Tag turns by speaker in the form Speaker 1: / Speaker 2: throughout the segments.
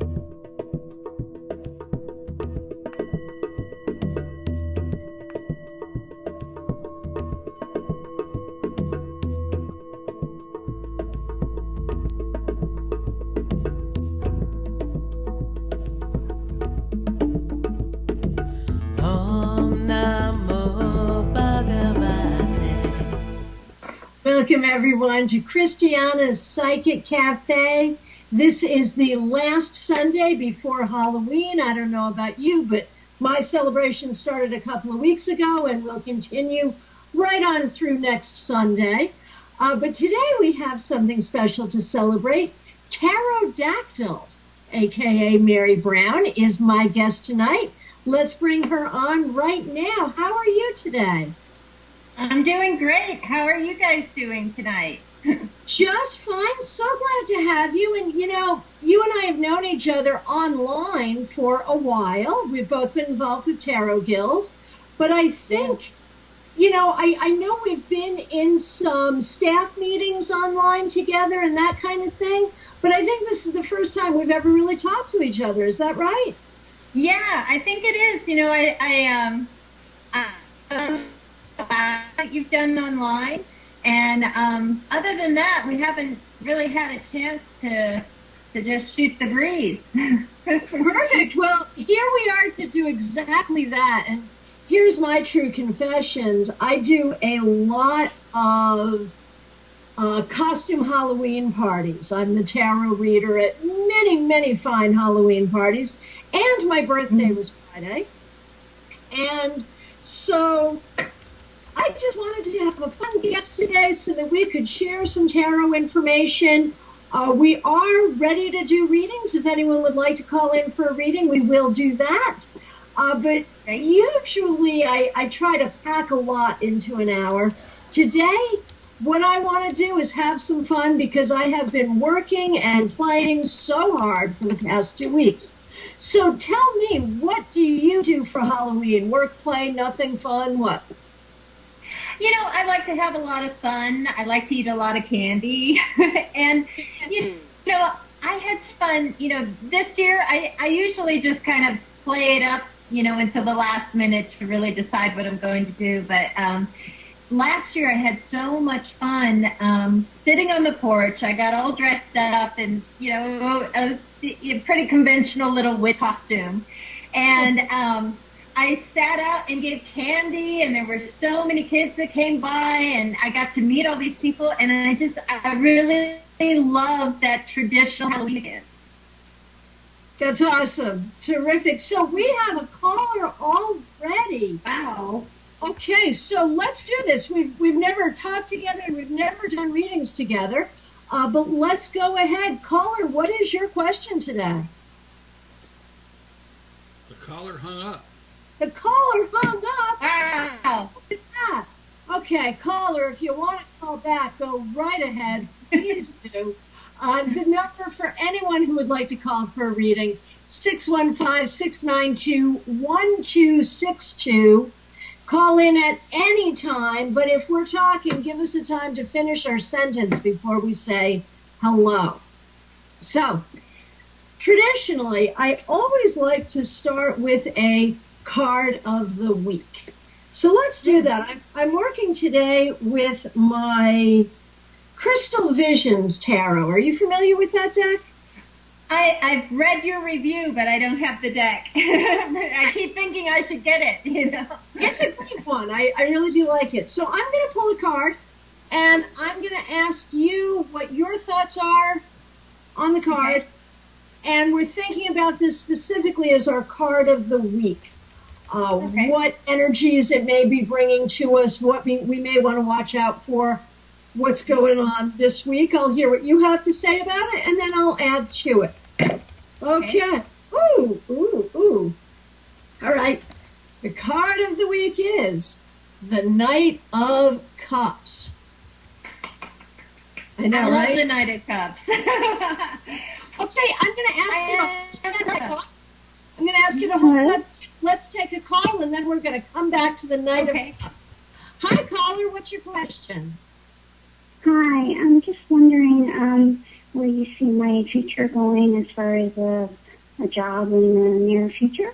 Speaker 1: Welcome, everyone, to Christiana's Psychic Cafe. This is the last Sunday before Halloween. I don't know about you, but my celebration started a couple of weeks ago and will continue right on through next Sunday. But today we have something special to celebrate. Tarot Dactyl, a.k.a. Mary Brown, is my guest tonight. Let's bring her on right now. How are you today?
Speaker 2: I'm doing great. How are you guys doing tonight?
Speaker 1: Just fine. So glad to have you. And, you know, you and I have known each other online for a while. We've both been involved with Tarot Guild. But I think, you know, I know we've been in some staff meetings online together and that kind of thing. But I think this is the first time we've ever really talked to each other. Is that right?
Speaker 2: Yeah, I think it is. You know, that you've done online, and other than that, we haven't really had a chance to just shoot the breeze.
Speaker 1: Perfect. Well, here we are to do exactly that. And here's my true confessions. I do a lot of costume Halloween parties. I'm the tarot reader at many, many fine Halloween parties, and my birthday was Friday. And so I just wanted to have a fun guest today so that we could share some tarot information. We are ready to do readings. If anyone would like to call in for a reading, we will do that. But usually I try to pack a lot into an hour. Today, what I want to do is have some fun because I have been working and playing so hard for the past 2 weeks. So tell me, what do you do for Halloween? Work, play, nothing fun, what?
Speaker 2: You know, I like to have a lot of fun. I like to eat a lot of candy. And, you know, I had fun. You know, this year I usually just kind of play it up, you know, until the last minute to really decide what I'm going to do. But last year I had so much fun sitting on the porch. I got all dressed up and, you know, a pretty conventional little witch costume. And I sat out and gave candy, and there were so many kids that came by, and I got to meet all these people, and I really love that traditional Halloween again.
Speaker 1: That's awesome. Terrific. So we have a caller already.
Speaker 2: Wow.
Speaker 1: Okay, so let's do this. We've never talked together, and we've never done readings together, but let's go ahead. Caller, what is your question today?
Speaker 3: The caller hung up.
Speaker 1: The caller hung up.
Speaker 2: Wow.
Speaker 1: What is that? Okay, caller, if you want to call back, go right ahead. Please do. The number for anyone who would like to call for a reading, 615-692-1262. Call in at any time, but if we're talking, give us a time to finish our sentence before we say hello. So, traditionally, I always like to start with a card of the week. So let's do that. I'm working today with my Crystal Visions Tarot. Are you familiar with that deck?
Speaker 2: I've read your review, but I don't have the deck. I keep thinking I should get it, you know.
Speaker 1: It's a great one. I really do like it. So I'm going to pull a card, and I'm going to ask you what your thoughts are on the card. Okay. And we're thinking about this specifically as our card of the week. Okay. What energies it may be bringing to us, what we may want to watch out for, what's going on this week. I'll hear what you have to say about it, and then I'll add to it. Okay. Ooh. All right. The card of the week is the Knight of Cups. I know,
Speaker 2: I love
Speaker 1: right?
Speaker 2: the Knight of Cups.
Speaker 1: Okay, I'm going to ask you to hold up. Let's take a call, and then we're going to come back to the Knight of Cups. Hi, caller. What's your question?
Speaker 4: Hi. I'm just wondering where you see my future going as far as
Speaker 3: a job in the near future.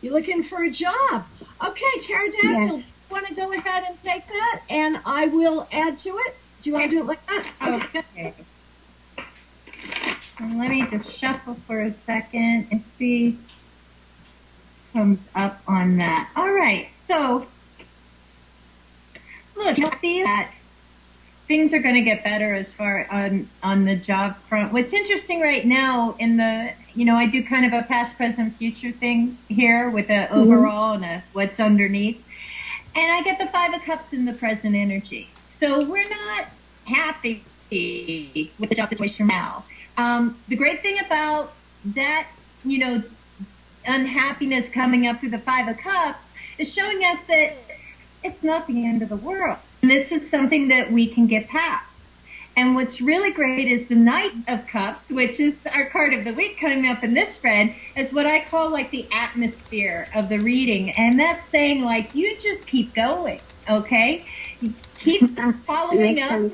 Speaker 1: You're looking for a job. Okay, Pterodactyl,
Speaker 3: Yes.
Speaker 1: you want to go ahead and take that, and I will add to it? Do you want to do it like that?
Speaker 2: Okay. So let me just shuffle for a second and see what comes up on that. All right. So, look, you'll see that things are going to get better as far on the job front. What's interesting right now in the, I do kind of a past, present, future thing here with the overall and a what's underneath. And I get the Five of Cups in the present energy. So we're not happy with the job situation now. The great thing about that, unhappiness coming up through the Five of Cups is showing us that it's not the end of the world. And this is something that we can get past. And what's really great is the Knight of Cups, which is our card of the week coming up in this spread, is what I call like the atmosphere of the reading. And that's saying like, you just keep going, okay? You keep following up.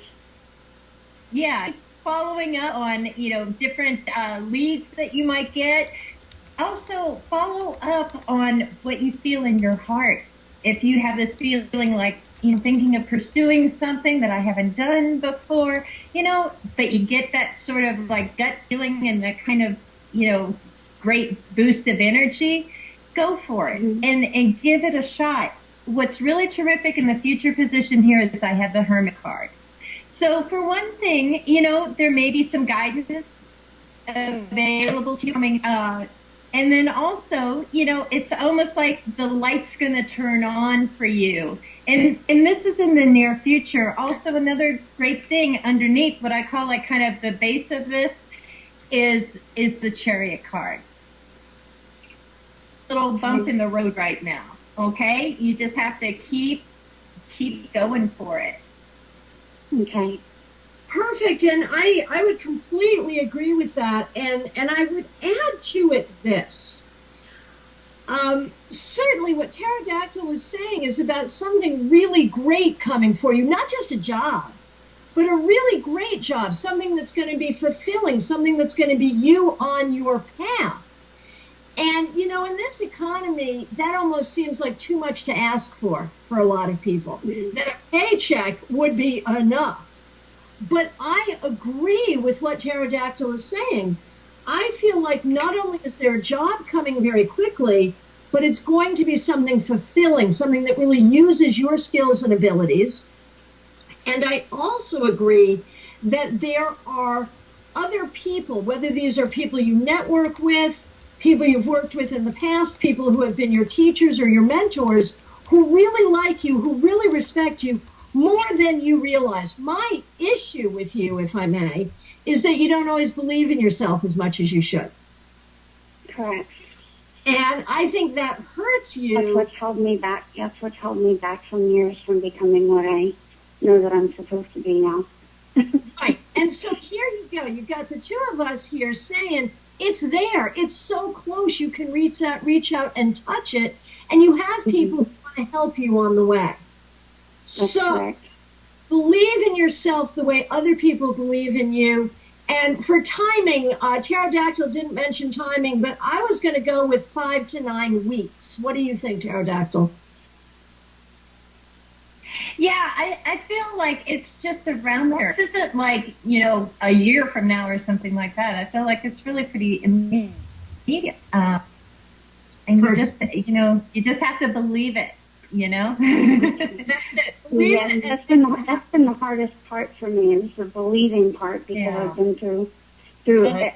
Speaker 2: Yeah, following up on, different leads that you might get. Also, follow up on what you feel in your heart. If you have this feeling like, thinking of pursuing something that I haven't done before, but you get that sort of like gut feeling and that kind of, great boost of energy, go for it and give it a shot. What's really terrific in the future position here is I have the Hermit card. So for one thing, there may be some guidance available to you coming, and then also, it's almost like the light's going to turn on for you. And this is in the near future. Also, another great thing underneath what I call like kind of the base of this is the Chariot card. Little bump in the road right now. Okay? You just have to keep going for it.
Speaker 3: Okay.
Speaker 1: Perfect, and I would completely agree with that, and I would add to it this. Certainly what Pterodactyl was saying is about something really great coming for you, not just a job, but a really great job, something that's going to be fulfilling, something that's going to be you on your path. And, in this economy, that almost seems like too much to ask for a lot of people, that a paycheck would be enough. But I agree with what Pterodactyl is saying. I feel like not only is there a job coming very quickly, but it's going to be something fulfilling, something that really uses your skills and abilities. And I also agree that there are other people, whether these are people you network with, people you've worked with in the past, people who have been your teachers or your mentors, who really like you, who really respect you more than you realize. My issue with you, if I may, is that you don't always believe in yourself as much as you should.
Speaker 3: Correct.
Speaker 1: And I think that hurts you.
Speaker 3: That's what's held me back. That's what's held me back some years from becoming what I know that I'm supposed to be now.
Speaker 1: Right. And so here you go. You've got the two of us here saying it's there. It's so close. You can reach out and touch it. And you have people who want to help you on the way.
Speaker 3: That's
Speaker 1: so
Speaker 3: correct.
Speaker 1: Believe in yourself the way other people believe in you. And for timing, Pterodactyl didn't mention timing, but I was going to go with 5 to 9 weeks. What do you think, Pterodactyl?
Speaker 2: Yeah, I feel like it's just around there. This isn't like, a year from now or something like that. I feel like it's really pretty immediate. And you just have to believe it,
Speaker 1: That's it.
Speaker 3: Yeah, that's been the hardest part for me, is the believing part, because I've been through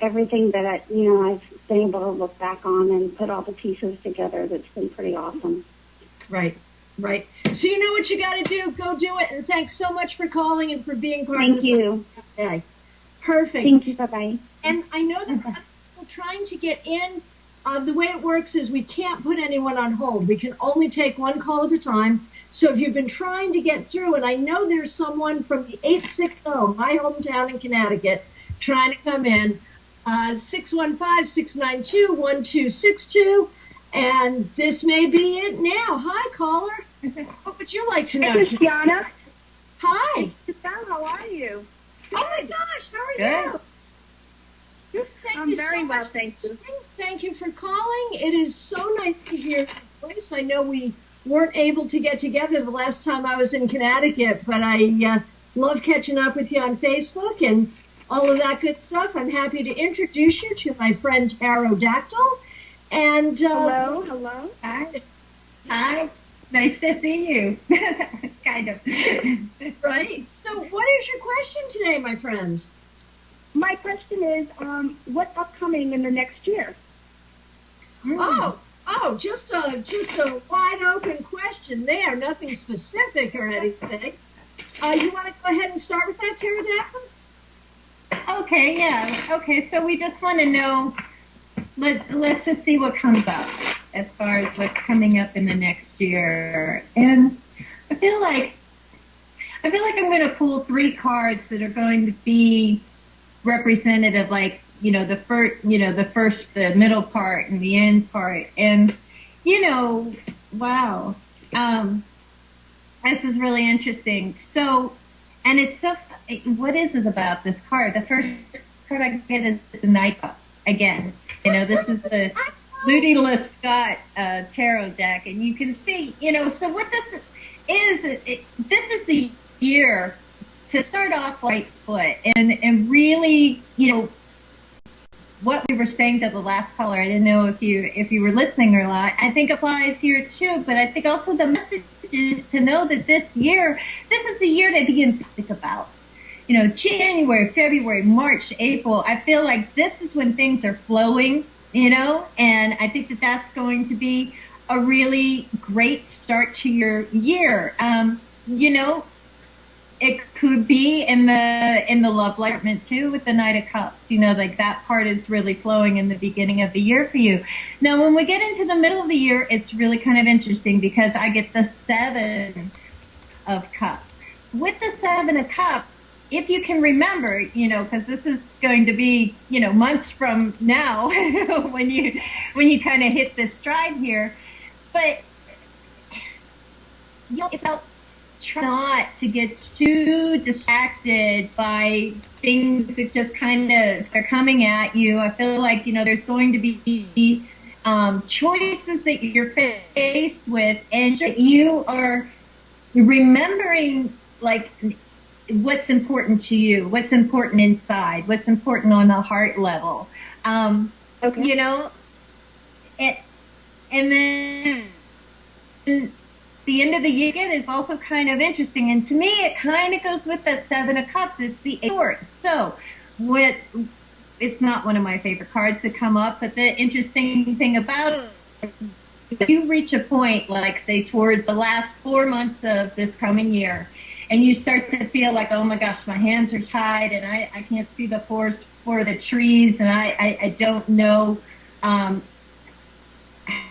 Speaker 3: everything that I've been able to look back on and put all the pieces together. That's been pretty awesome.
Speaker 1: Right. So you know what you got to do. Go do it. And thanks so much for calling and for being part of
Speaker 3: Thank
Speaker 1: this.
Speaker 3: you.
Speaker 1: Okay. Perfect.
Speaker 3: Thank you. Bye-bye.
Speaker 1: And I know that people trying to get in, the way it works is we can't put anyone on hold. We can only take one call at a time. So if you've been trying to get through, and I know there's someone from the 860, my hometown in Connecticut, trying to come in, 615-692-1262. And this may be it now. Hi, caller. What would you like to know?
Speaker 4: Hey, Christiana.
Speaker 1: Hi.
Speaker 4: Christiana, how are you?
Speaker 1: Oh my gosh, how are you?
Speaker 2: Good.
Speaker 1: Thank
Speaker 4: I'm
Speaker 1: you
Speaker 4: very
Speaker 1: so
Speaker 4: well,
Speaker 1: much
Speaker 4: thank you.
Speaker 1: thank you for calling. It is so nice to hear your voice. I know we weren't able to get together the last time I was in Connecticut, but I love catching up with you on Facebook and all of that good stuff. I'm happy to introduce you to my friend Dactyl. And
Speaker 3: hello.
Speaker 2: Hi. Nice to see you. Kind of.
Speaker 1: Right. So what is your question today, my friend?
Speaker 3: My question is, what's upcoming in the next year?
Speaker 1: Oh, just a wide open question there. Nothing specific or anything. You want to go ahead and start with that, Dactyl?
Speaker 2: Okay, yeah. Okay, so we just want to know, let's just see what comes up as far as what's coming up in the next year. And I feel like I'm going to pull 3 cards that are going to be representative, like, the first, the middle part and the end part. And, wow. This is really interesting. So, and it's so, what is it about this card? The first card I get is the Knight Cup again. This is the Ludi Lescott tarot deck, and you can see, so what this is, this is the year to start off right foot and really, what we were saying to the last caller, I didn't know if you were listening or not, I think applies here too, but I think also the message is to know that this is the year to begin to think about. January, February, March, April, I feel like this is when things are flowing, and I think that that's going to be a really great start to your year. It could be in the love department too with the Knight of Cups. Like that part is really flowing in the beginning of the year for you. Now, when we get into the middle of the year, it's really kind of interesting because I get the 7 of Cups. With the 7 of Cups, if you can remember, because this is going to be, months from now when you kind of hit this stride here, but it's about try not to get too distracted by things that just kind of are coming at you. I feel like, there's going to be choices that you're faced with, and you are remembering, like, what's important to you, what's important inside, what's important on the heart level. Okay. And then the end of the year is also kind of interesting, and to me it kind of goes with that 7 of Cups. It's the 8 of Swords. So it's not one of my favorite cards to come up, but the interesting thing about it, if you reach a point, like say towards the last 4 months of this coming year, and you start to feel like, oh my gosh, my hands are tied and I can't see the forest for the trees, and I don't know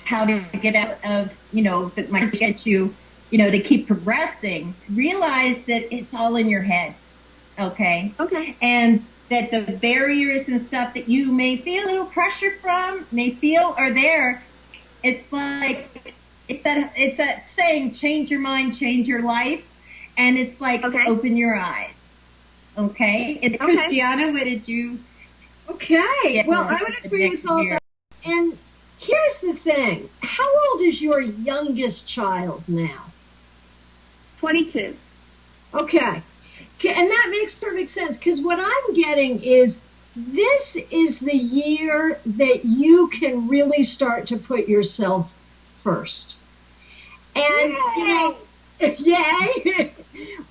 Speaker 2: how to get out of, that might get you, to keep progressing, realize that it's all in your head. Okay. And that the barriers and stuff that you may feel a little pressure from, are there. It's like, it's that saying, change your mind, change your life. And it's like, open your eyes. Okay. It's Christiana, what did you?
Speaker 1: Okay. Well, I would agree with all that. And here's the thing. How old is your youngest child now?
Speaker 3: 22.
Speaker 1: Okay. And that makes perfect sense, because what I'm getting is this is the year that you can really start to put yourself first. And, yay!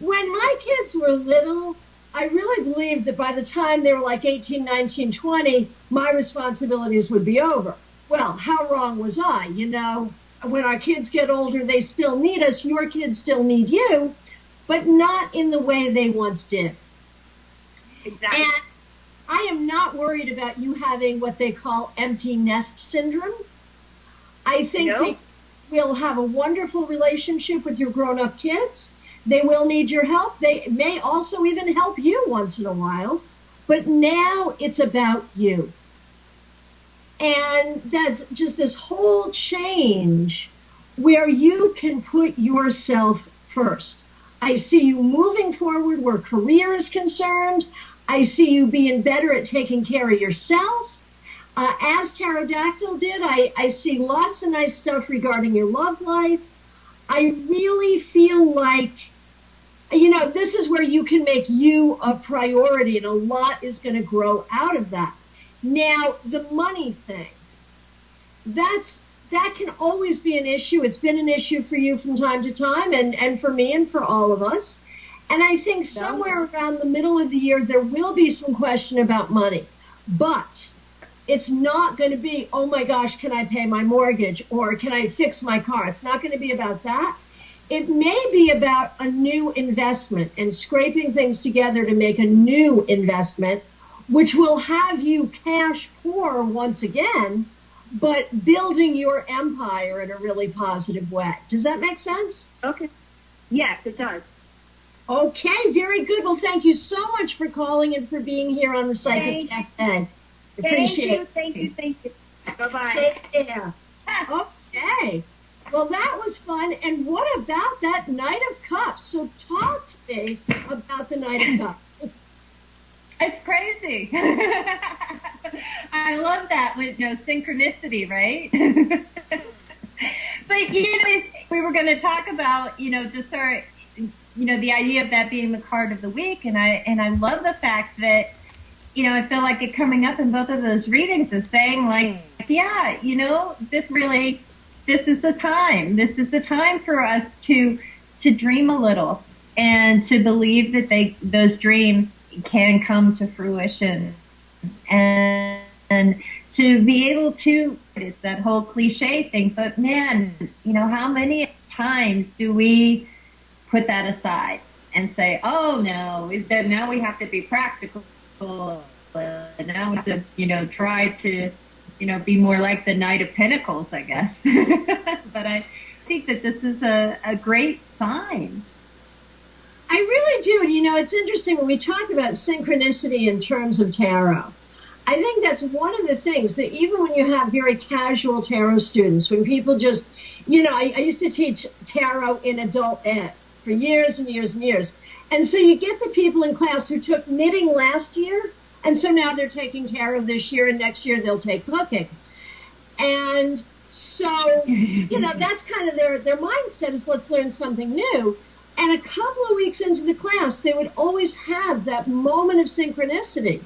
Speaker 1: When my kids were little, I really believed that by the time they were like 18, 19, 20, my responsibilities would be over. Well, how wrong was I? When our kids get older, they still need us. Your kids still need you, but not in the way they once did.
Speaker 3: Exactly.
Speaker 1: And I am not worried about you having what they call empty nest syndrome. I think that will have a wonderful relationship with your grown-up kids. They will need your help. They may also even help you once in a while. But now it's about you. And that's just this whole change where you can put yourself first. I see you moving forward where career is concerned. I see you being better at taking care of yourself. As Pterodactyl did, I see lots of nice stuff regarding your love life. I really feel like, this is where you can make you a priority, and a lot is going to grow out of that. Now, the money thing, that can always be an issue. It's been an issue for you from time to time, and for me and for all of us. And I think somewhere around the middle of the year, there will be some question about money. But it's not going to be, oh my gosh, can I pay my mortgage, or can I fix my car? It's not going to be about that. It may be about a new investment and scraping things together to make a new investment, which will have you cash poor once again, but building your empire in a really positive way. Does that make sense?
Speaker 3: Okay. Yes, it does.
Speaker 1: Okay, very good. Well, thank you so much for calling and for being here on the Psychic Café. Appreciate it.
Speaker 3: Thank you. Bye-bye.
Speaker 1: Take care. Okay. Well, that was fun. And what about that Knight of Cups? So talk to me about the Knight of Cups.
Speaker 2: It's crazy. I love that with synchronicity, right? But we were going to talk about just our the idea of that being the card of the week, and I love the fact that I feel like it coming up in both of those readings is saying like, yeah, this is the time. This is the time for us to dream a little and to believe that those dreams can come to fruition, and to be able to, it's that whole cliche thing, but man, how many times do we put that aside and say, oh no, now we have to be practical, and now we have to, try to, be more like the Knight of Pentacles, I guess. But I think that this is a great sign.
Speaker 1: I really do. And it's interesting when we talk about synchronicity in terms of tarot. I think that's one of the things that even when you have very casual tarot students, when people just, I used to teach tarot in adult ed for years and years and years. And so you get the people in class who took knitting last year, and so now they're taking tarot this year, and next year they'll take cooking. And so, that's kind of their mindset is let's learn something new. And a couple of weeks into the class, they would always have that moment of synchronicity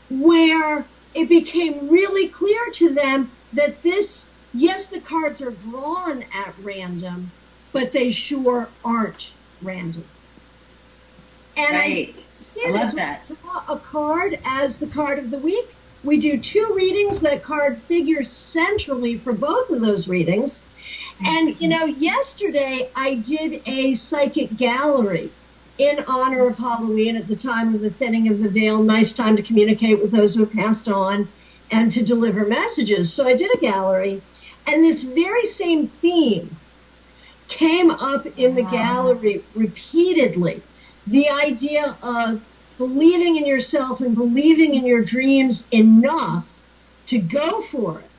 Speaker 1: where it became really clear to them that yes, the cards are drawn at random, but they sure aren't random. And
Speaker 2: right.
Speaker 1: I love that. We draw a card as the card of the week. We do 2 readings. That card figures centrally for both of those readings. And, yesterday I did a psychic gallery in honor of Halloween at the time of the thinning of the veil. Nice time to communicate with those who have passed on and to deliver messages. So I did a gallery, and this very same theme came up in the gallery repeatedly. The idea of believing in yourself and believing in your dreams enough to go for it.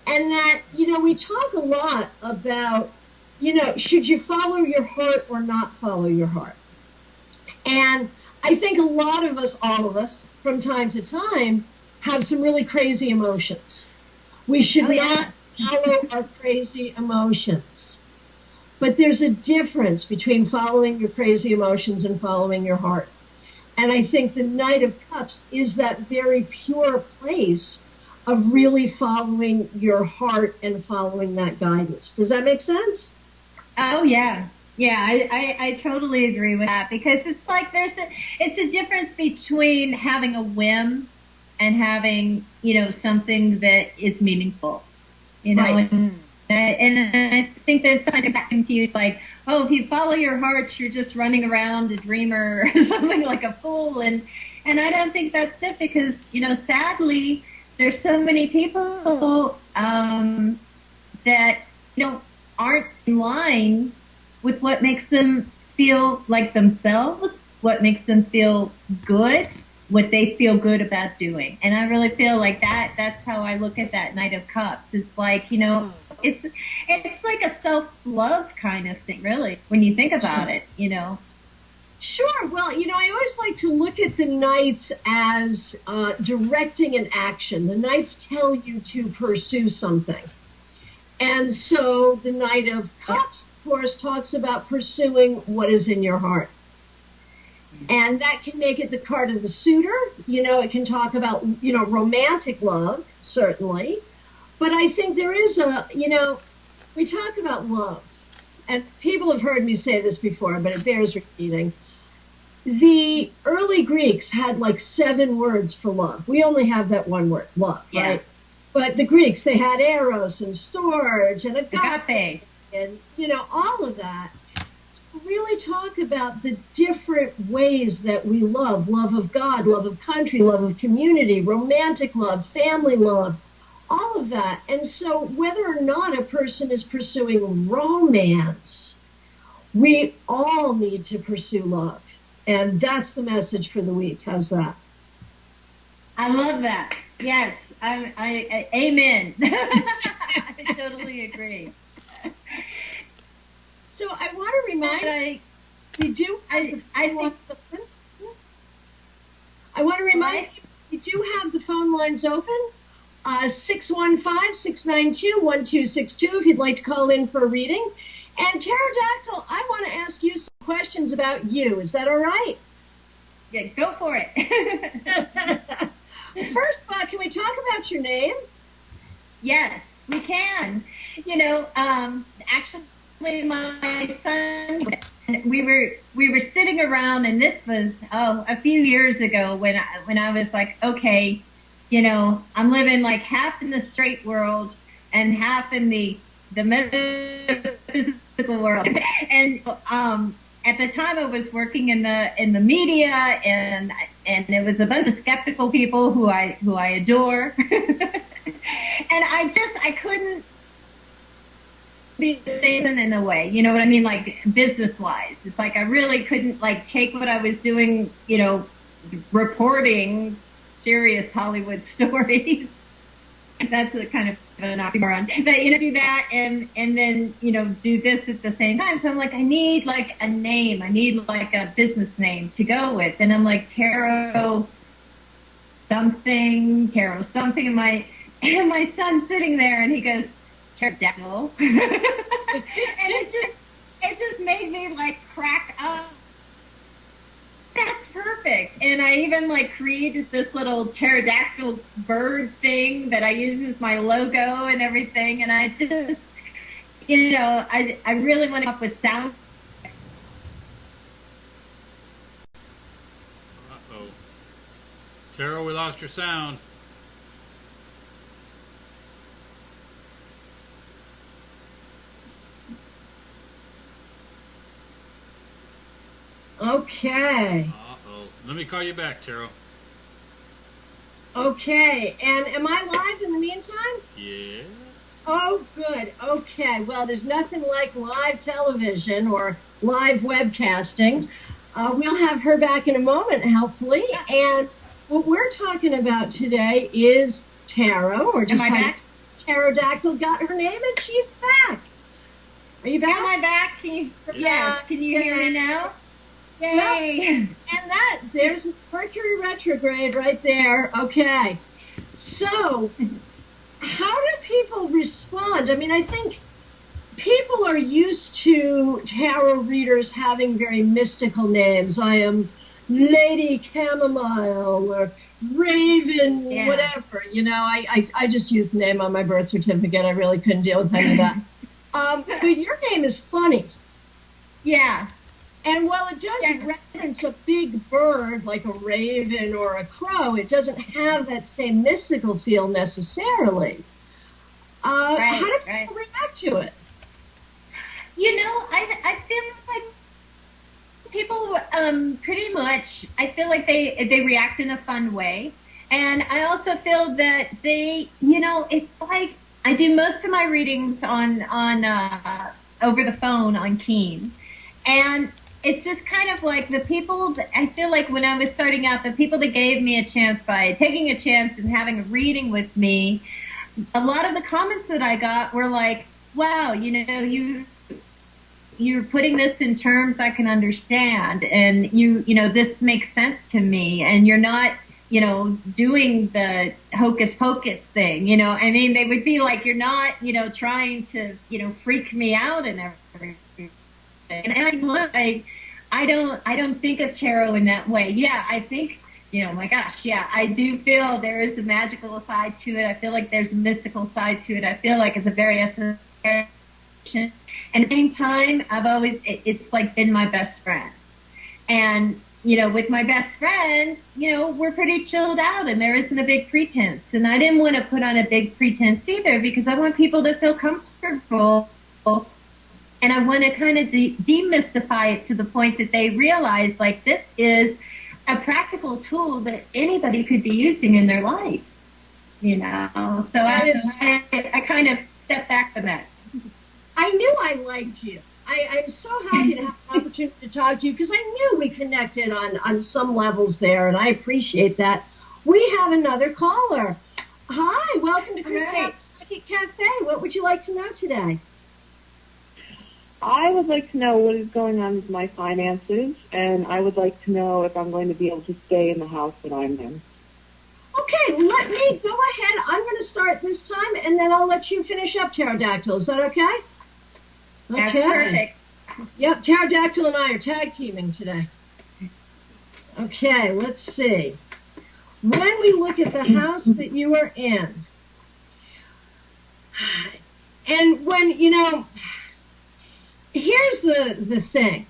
Speaker 1: And that, we talk a lot about, should you follow your heart or not follow your heart? And I think a lot of us, all of us, from time to time, have some really crazy emotions. We should not follow our crazy emotions. But there's a difference between following your crazy emotions and following your heart. And I think the Knight of Cups is that very pure place of really following your heart and following that guidance. Does that make sense?
Speaker 2: Oh, yeah. Yeah, I totally agree with that, because it's like it's a difference between having a whim and having, something that is meaningful,
Speaker 1: Right.
Speaker 2: And I think there's kind of confused, like, oh, if you follow your heart, you're just running around a dreamer or something like a fool. And I don't think that's it, because, sadly, there's so many people that, aren't in line with what makes them feel like themselves, what makes them feel good, what they feel good about doing. And I really feel like that's how I look at that Knight of Cups. It's like, it's like a self-love kind of thing, really, when you think about it,
Speaker 1: Sure. Well, I always like to look at the knights as directing an action. The knights tell you to pursue something. And so the Knight of Cups, of course, talks about pursuing what is in your heart. And that can make it the card of the suitor. It can talk about, romantic love, certainly. But I think there is we talk about love. And people have heard me say this before, but it bears repeating. The early Greeks had like 7 words for love. We only have that one word, love, right? But the Greeks, they had eros and storge and agape and, all of that. Really talk about the different ways that we love of God, love of country, love of community, romantic love, family love, all of that. And so whether or not a person is pursuing romance, we all need to pursue love. And that's the message for the week. How's that?
Speaker 2: I love that. Yes. I amen. I totally agree.
Speaker 1: So I want to remind we do have the phone lines open. 615-692-1262 if you'd like to call in for a reading. And Pterodactyl, I want to ask you some questions about you. Is that all right?
Speaker 2: Yeah, go for it.
Speaker 1: First of all, can we talk about your name?
Speaker 2: Yes, we can. Actually, my son, we were sitting around, and this was a few years ago when I was like, okay, I'm living like half in the straight world and half in the metaphysical world, and at the time I was working in the media, and there was a bunch of skeptical people who I adore, and I couldn't be Satan in a way, you know what I mean, like business wise. It's like I really couldn't like take what I was doing, reporting serious Hollywood stories. That's a kind of an oxymoron. But do that and then do this at the same time. So I'm like, I need like a name. I need like a business name to go with. And I'm like Tarot something. And my son's sitting there and he goes, Dactyl. And it just made me like crack up. That's perfect. And I even like created this little pterodactyl bird thing that I use as my logo and everything. And I just, I really want to come up with sound.
Speaker 4: Uh-oh. Tara, we lost your sound.
Speaker 1: Okay.
Speaker 4: Uh-oh. Let me call you back, Tara.
Speaker 1: Okay. And am I live in the meantime?
Speaker 4: Yes.
Speaker 1: Oh, good. Okay. Well, there's nothing like live television or live webcasting. We'll have her back in a moment, hopefully. And what we're talking about today is tarot. Or just
Speaker 2: am I back?
Speaker 1: Pterodactyl got her name and she's back. Are you back?
Speaker 2: Am I back? Yes. Can you hear me now? Yay!
Speaker 1: And there's Mercury retrograde right there. Okay. So, how do people respond? I mean, I think people are used to tarot readers having very mystical names. I am Lady Chamomile or Raven, whatever. I just used the name on my birth certificate. I really couldn't deal with any of that. But your name is funny.
Speaker 2: Yeah.
Speaker 1: And while it does reference a big bird like a raven or a crow, it doesn't have that same mystical feel necessarily. How do people react to it?
Speaker 2: I feel like people pretty much, I feel like they react in a fun way. And I also feel that they, it's like I do most of my readings on over the phone on Keen. And it's just kind of like the people, I feel like when I was starting out, the people that gave me a chance by taking a chance and having a reading with me, a lot of the comments that I got were like, wow, you you're putting this in terms I can understand, and this makes sense to me, and you're not, doing the hocus pocus thing, I mean, they would be like, you're not, trying to, freak me out and everything. And I don't think of tarot in that way. Yeah, I think, my gosh, yeah, I do feel there is a magical side to it. I feel like there's a mystical side to it. I feel like it's a very esoteric. And at the same time, it's like been my best friend. And, with my best friend, we're pretty chilled out and there isn't a big pretense. And I didn't want to put on a big pretense either because I want people to feel comfortable. And I want to kind of demystify it to the point that they realize, like, this is a practical tool that anybody could be using in their life, So I kind of step back from that.
Speaker 1: I knew I liked you. I'm so happy to have the opportunity to talk to you because I knew we connected on some levels there, and I appreciate that. We have another caller. Hi, welcome to Christiana's Psychic Cafe. What would you like to know today?
Speaker 5: I would like to know what is going on with my finances, and I would like to know if I'm going to be able to stay in the house that I'm in.
Speaker 1: Okay, let me go ahead. I'm going to start this time, and then I'll let you finish up, Pterodactyl. Is that okay?
Speaker 2: That's perfect.
Speaker 1: Yep, Pterodactyl and I are tag teaming today. Okay, let's see. When we look at the house that you are in, and when, here's the thing.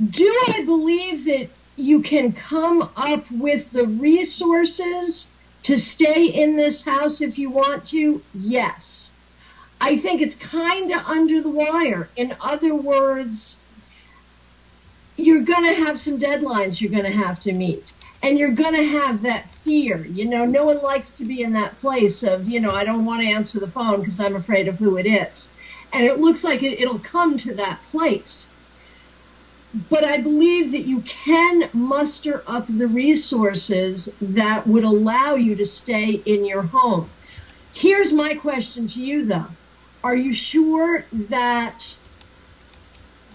Speaker 1: Do I believe that you can come up with the resources to stay in this house if you want to? Yes. I think it's kind of under the wire. In other words, you're going to have some deadlines you're going to have to meet. And you're going to have that fear. No one likes to be in that place of, I don't want to answer the phone because I'm afraid of who it is. And it looks like it'll come to that place. But I believe that you can muster up the resources that would allow you to stay in your home. Here's my question to you, though. Are you sure that,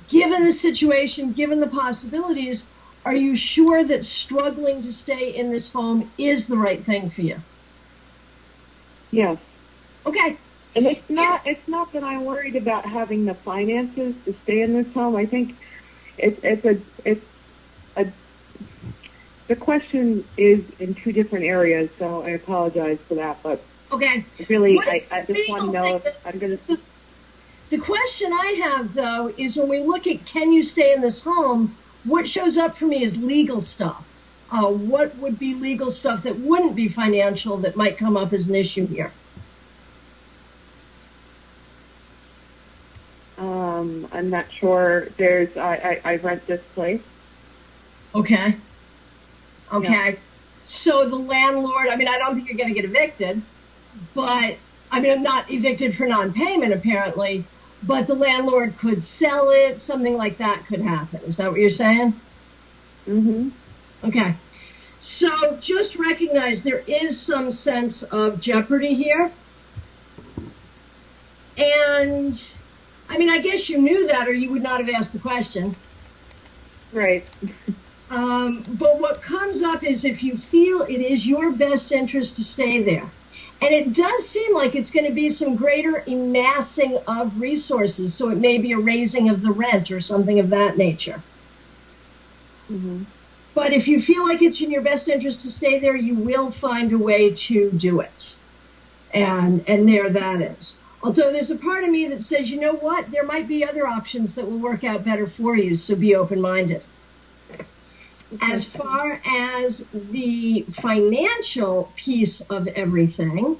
Speaker 1: given the situation, given the possibilities, are you sure that struggling to stay in this home is the right thing for you?
Speaker 5: Yes.
Speaker 1: Okay.
Speaker 5: And it's not that I'm worried about having the finances to stay in this home. I think the question is in two different areas, so I apologize for that, but
Speaker 1: okay.
Speaker 5: Really, I just want to know if I'm going to...
Speaker 1: The question I have, though, is when we look at can you stay in this home, what shows up for me is legal stuff. What would be legal stuff that wouldn't be financial that might come up as an issue here?
Speaker 5: I'm not sure. I rent this place.
Speaker 1: Okay.
Speaker 5: Yeah.
Speaker 1: So the landlord, I don't think you're going to get evicted, but, not evicted for non-payment, apparently, but the landlord could sell it, something like that could happen. Is that what you're saying?
Speaker 5: Mm-hmm.
Speaker 1: Okay. So just recognize there is some sense of jeopardy here. And, I guess you knew that or you would not have asked the question.
Speaker 5: Right.
Speaker 1: But what comes up is if you feel it is your best interest to stay there. And it does seem like it's going to be some greater amassing of resources, so it may be a raising of the rent or something of that nature.
Speaker 5: Mm-hmm.
Speaker 1: But if you feel like it's in your best interest to stay there, you will find a way to do it. And there that is. Although there's a part of me that says, you know what, there might be other options that will work out better for you, so be open-minded. As far as the financial piece of everything,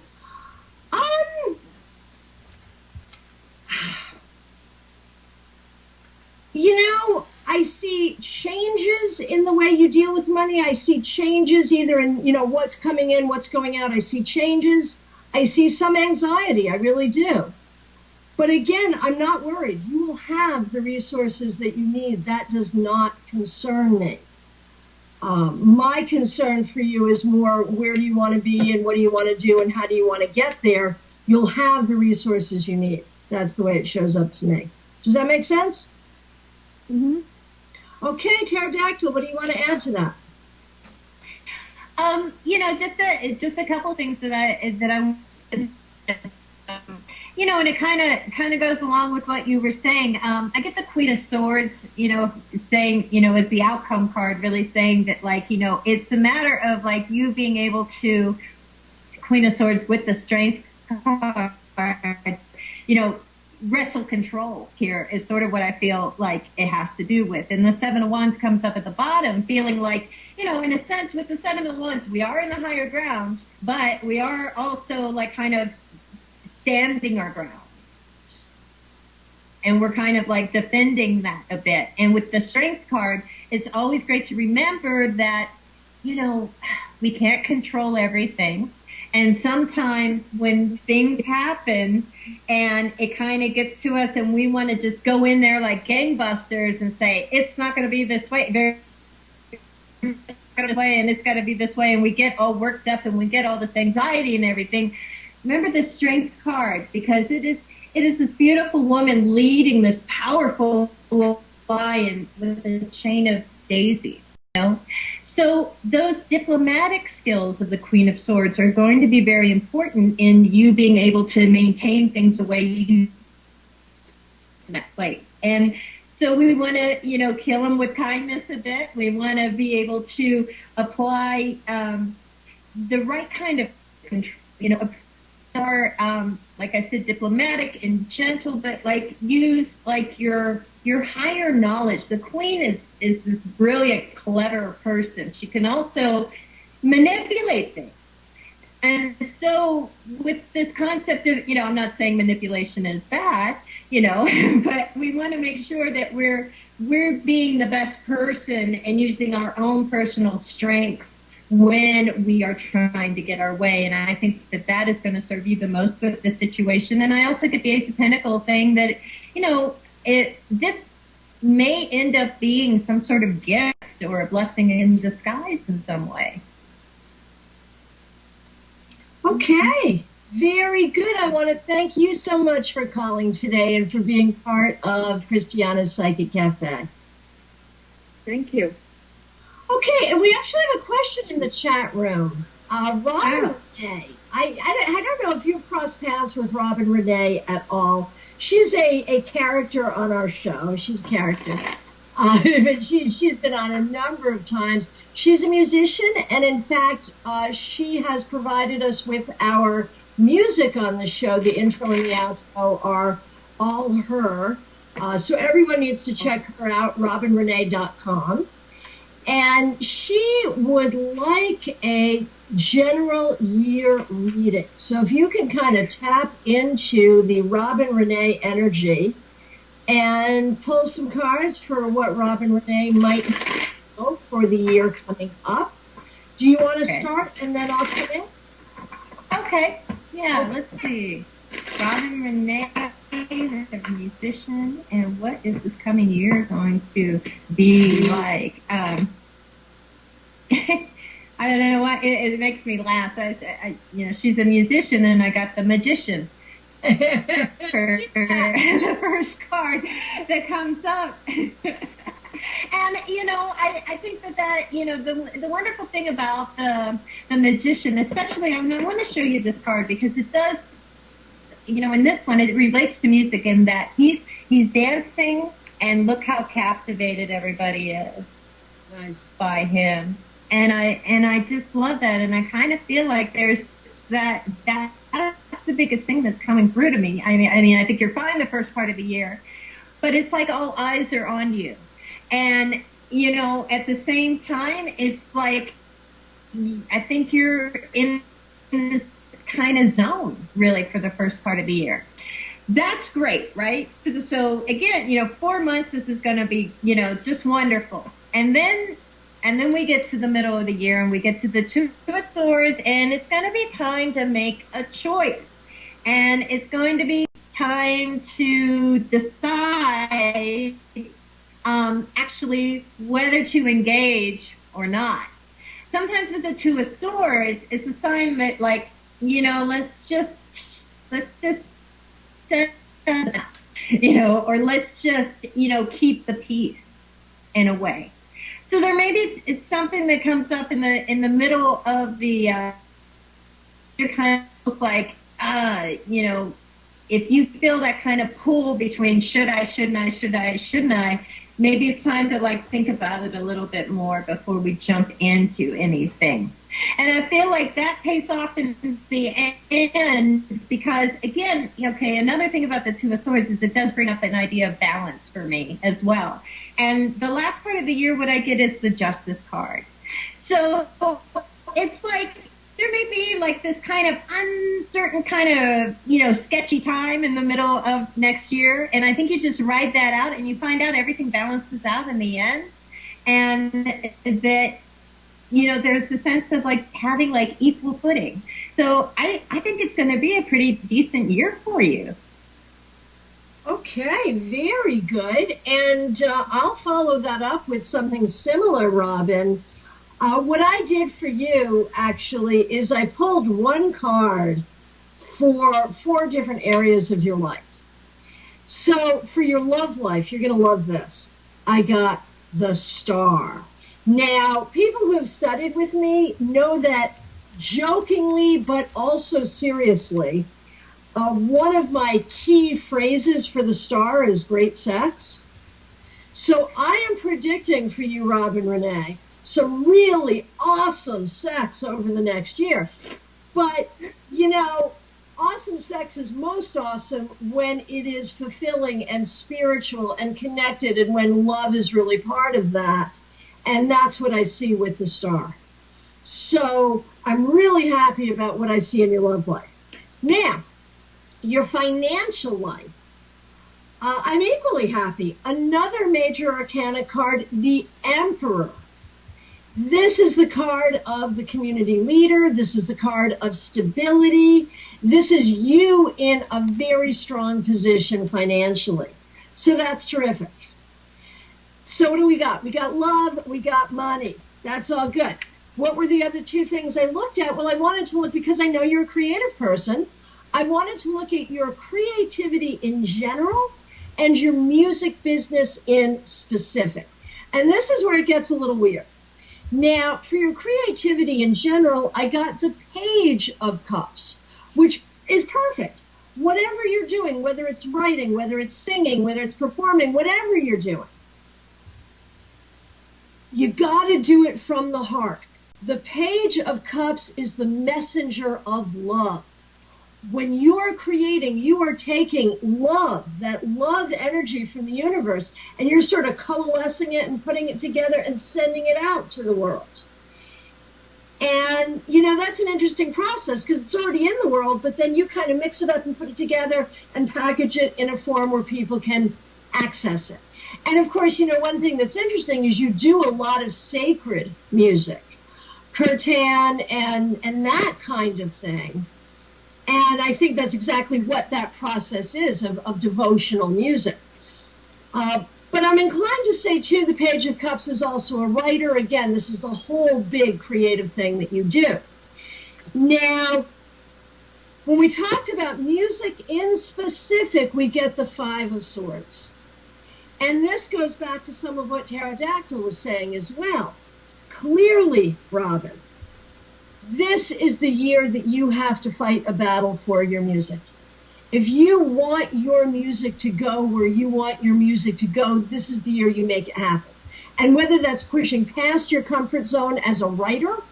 Speaker 1: I see changes in the way you deal with money. I see changes either in, what's coming in, what's going out. I see changes. I see some anxiety. I really do. But again, I'm not worried. You will have the resources that you need. That does not concern me. My concern for you is more where do you want to be and what do you want to do and how do you want to get there. You'll have the resources you need. That's the way it shows up to me. Does that make sense?
Speaker 3: Mm-hmm.
Speaker 1: Okay, Pterodactyl, what do you want to add to that?
Speaker 2: Just a couple things that I and it kind of goes along with what you were saying. I get the Queen of Swords, saying, as the outcome card, really saying that, like, it's a matter of, like, you being able to, Queen of Swords with the Strength card, wrestle control here is sort of what I feel like it has to do with. And the Seven of Wands comes up at the bottom, feeling like, in a sense, with the Seven of Wands, we are in the higher ground, but we are also, like, kind of standing our ground. And we're kind of like defending that a bit. And with the Strength card, it's always great to remember that, we can't control everything. And sometimes when things happen and it kind of gets to us and we want to just go in there like gangbusters and say, it's not going to be this way, and it's got to be this way, and we get all worked up and we get all this anxiety and everything. Remember the Strength card, because it is this beautiful woman leading this powerful lion with a chain of daisies, So those diplomatic skills of the Queen of Swords are going to be very important in you being able to maintain things the way you in that place. And so we want to, kill them with kindness a bit. We want to be able to apply the right kind of control, are, like I said, diplomatic and gentle, but like use like your higher knowledge. The Queen is this brilliant, clever person. She can also manipulate things. And so with this concept of, I'm not saying manipulation is bad, but we want to make sure that we're being the best person and using our own personal strengths when we are trying to get our way. And I think that is going to serve you the most with the situation. And I also get the Ace of Pentacles saying that, this may end up being some sort of gift or a blessing in disguise in some way.
Speaker 1: Okay, very good. I want to thank you so much for calling today and for being part of Christiana's Psychic Cafe.
Speaker 5: Thank you.
Speaker 1: Okay, and we actually have a question in the chat room. Robin Renee. I don't know if you've crossed paths with Robin Renee at all. She's a character on our show. She's a character. But she's been on a number of times. She's a musician, and in fact, she has provided us with our music on the show. The intro and the outro are all her. So everyone needs to check her out, robinrenee.com. And she would like a general year reading. So if you can kind of tap into the Robin Renee energy and pull some cards for what Robin Renee might know for the year coming up. Do you want to start and then I'll come in?
Speaker 2: Okay. Yeah, let's see. Robin Renee, a musician, and what is this coming year going to be like? I don't know why it makes me laugh. She's a musician, and I got the Magician. The first card that comes up. And, I think that the wonderful thing about the Magician, especially, I want to show you this card because it does, in this one, it relates to music in that he's dancing, and look how captivated everybody is by him. And I just love that, and I kind of feel like there's that's the biggest thing that's coming through to me. I mean, I think you're fine the first part of the year, but it's like all eyes are on you. And, at the same time, it's like, I think you're in this kind of zone, really, for the first part of the year. That's great, right? So again, 4 months, this is going to be, just wonderful. And then we get to the middle of the year and we get to the Two of Swords, and it's going to be time to make a choice. And it's going to be time to decide actually whether to engage or not. Sometimes with the Two of Swords, it's a sign that, like, let's just or let's just, keep the peace in a way. So there may be it's something that comes up in the middle of the, you're kind of like, if you feel that kind of pull between should I, shouldn't I, should I, shouldn't I, maybe it's time to think about it a little bit more before we jump into anything. And I feel like that pays off in the end because, again, another thing about the Two of Swords is it does bring up an idea of balance for me as well. And the last part of the year, what I get is the Justice card. So it's like there may be this kind of uncertain kind of, sketchy time in the middle of next year. And I think you just ride that out and you find out everything balances out in the end. And that, there's the sense of having equal footing. So I think it's going to be a pretty decent year for you.
Speaker 1: Okay, very good. And I'll follow that up with something similar, Robin. What I did for you, actually, is I pulled one card for 4 different areas of your life. So for your love life, you're going to love this. I got the Star. Now, people who have studied with me know that jokingly, but also seriously, one of my key phrases for the Star is great sex. So I am predicting for you, Robin Renee, some really awesome sex over the next year. But, awesome sex is most awesome when it is fulfilling and spiritual and connected and when love is really part of that. And that's what I see with the Star. So I'm really happy about what I see in your love life. Now, your financial life, I'm equally happy. Another major arcana card, the Emperor. This is the card of the community leader. This is the card of stability. This is you in a very strong position financially. So that's terrific. So what do we got? We got love, we got money. That's all good. What were the other 2 things I looked at? Well, I wanted to look, because I know you're a creative person, I wanted to look at your creativity in general and your music business in specific. And this is where it gets a little weird. Now, for your creativity in general, I got the Page of Cups, which is perfect. Whatever you're doing, whether it's writing, whether it's singing, whether it's performing, whatever you're doing, you got to do it from the heart. The Page of Cups is the messenger of love. When you are creating, you are taking love, that love energy from the universe, and you're sort of coalescing it and putting it together and sending it out to the world. And, that's an interesting process because it's already in the world, but then you kind of mix it up and put it together and package it in a form where people can access it. And of course, one thing that's interesting is you do a lot of sacred music, kirtan and that kind of thing. And I think that's exactly what that process is of devotional music. But I'm inclined to say, too, the Page of Cups is also a writer. Again, this is the whole big creative thing that you do. Now, when we talked about music in specific, we get the 5 of Swords. And this goes back to some of what Dactyl was saying as well. Clearly, Robin, this is the year that you have to fight a battle for your music. If you want your music to go where you want your music to go, this is the year you make it happen. And whether that's pushing past your comfort zone as a writer,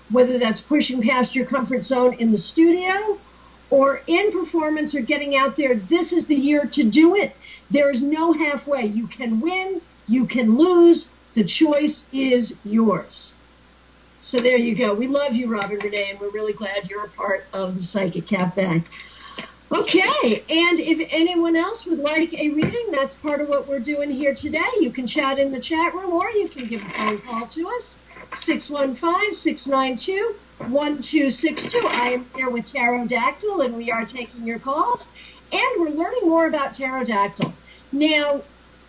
Speaker 1: whether that's pushing past your comfort zone in the studio, or in performance or getting out there, this is the year to do it. There is no halfway. You can win, you can lose. The choice is yours. So there you go. We love you, Robin Renee, and we're really glad you're a part of the Psychic Café. Okay, and if anyone else would like a reading, that's part of what we're doing here today. You can chat in the chat room, or you can give a phone call to us, 615-692-1262. I am here with Dactyl, and we are taking your calls, and we're learning more about Dactyl. Now,